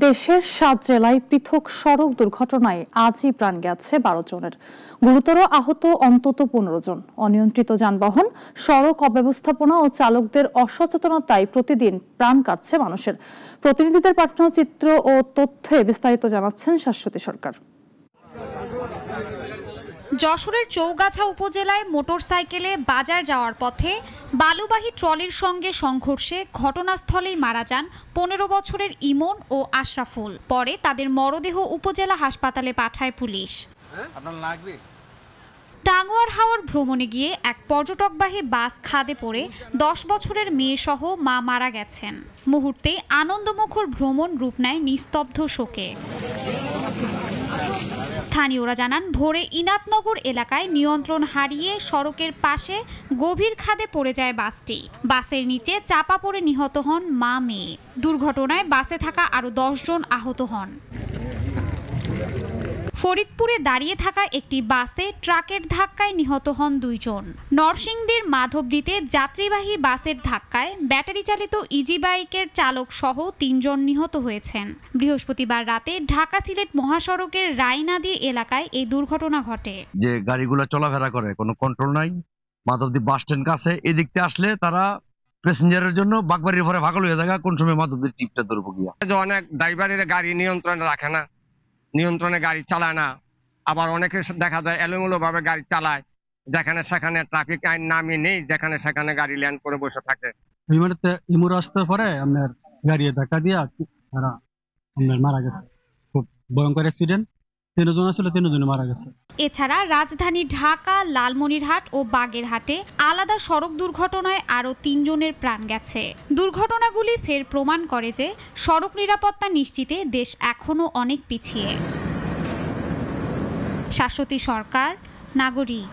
দেশের ৭ জেলায় পৃথক সড়ক দুর্ঘটনায় আজই প্রাণ গেছে ১২ জনের, গুরুতর আহত অন্তত ১৫ জন। অনিয়ন্ত্রিত যানবাহন, সড়ক অব্যবস্থাপনা ও চালকদের অসচেতনতায় প্রতিদিন প্রাণ কাটছে মানুষের। প্রতিনিধিদের পাঠানো চিত্র ও তথ্যে বিস্তারিত জানাচ্ছেন শাশ্বতী সরকার। যশোরের চৌগাছা উপজেলায় মোটরসাইকেলে বাজার যাওয়ার পথে বালুবাহী ট্রলির সঙ্গে সংঘর্ষে ঘটনাস্থলেই মারা যান ১৫ বছরের ইমন ও আশরাফুল। পরে তাদের মরদেহ উপজেলা হাসপাতালে পাঠায় পুলিশ। টাঙ্গুয়ার হাওর ভ্রমণে গিয়ে এক পর্যটকবাহী বাস খাদে পড়ে ১০ বছরের মেয়েসহ মা মারা গেছেন। মুহূর্তে আনন্দমুখর ভ্রমণ রূপ নেয় নিস্তব্ধ শোকে। স্থানীয়রা জানান, ভোরে ইনাতনগর এলাকায় নিয়ন্ত্রণ হারিয়ে সড়কের পাশে গভীর খাদে পড়ে যায় বাসটি। বাসের নিচে চাপা পড়ে নিহত হন মা মেয়ে। দুর্ঘটনায় বাসে থাকা আরও ১০ জন আহত হন। ফরিদপুরে দাঁড়িয়ে থাকা একটি বাসে ট্রাকের ধাক্কায় নিহত হন ২ জন। নরসিংদীর মাধবদীতে যাত্রীবাহী বাসের ধাক্কায় ব্যাটারি চালিত ইজি বাইকের চালক সহ ৩ জন নিহত হয়েছেন। বৃহস্পতিবার রাতে ঢাকা সিলেট মহাসড়কের রায়নাদী এলাকায় এই দুর্ঘটনা ঘটে। যে গাড়িগুলো চলাফেরা করে কোনো কন্ট্রোল নাই। মাধবদী বাস স্ট্যান্ড কাছে এদিক থেকে আসলে তারা প্যাসেঞ্জারের জন্য বাগবাড়ির পরে ভাগল হয়ে যায়, কোন সময় মাধবদীর টিপটা ধরবো গিয়া। অনেক ড্রাইভারের গাড়ি নিয়ন্ত্রণে রাখে না, নিয়ন্ত্রণে গাড়ি চালায় না। আবার অনেকে দেখা যায় এলোমেলো ভাবে গাড়ি চালায়, যেখানে সেখানে ট্রাফিক আইন নামিয়ে নেই, যেখানে সেখানে গাড়ি ল্যান্ড করে বসে থাকে। ইমুর আসতে পরে আপনার গাড়ি ধাক্কা দিয়ে আপনার মারা গেছে। খুব ভয়ঙ্কর অ্যাক্সিডেন্ট, ৩ জন আসলে ৩ জন মারা গেছে। এছাড়া রাজধানী ঢাকা, লালমনিরহাট ও বাগেরহাটে আলাদা সড়ক দুর্ঘটনায় আরও ৩ জনের প্রাণ গেছে। দুর্ঘটনাগুলি ফের প্রমাণ করে যে সড়ক নিরাপত্তা নিশ্চিতে দেশ এখনো অনেক পিছিয়ে। শাশ্বতী সরকার, নাগরিক।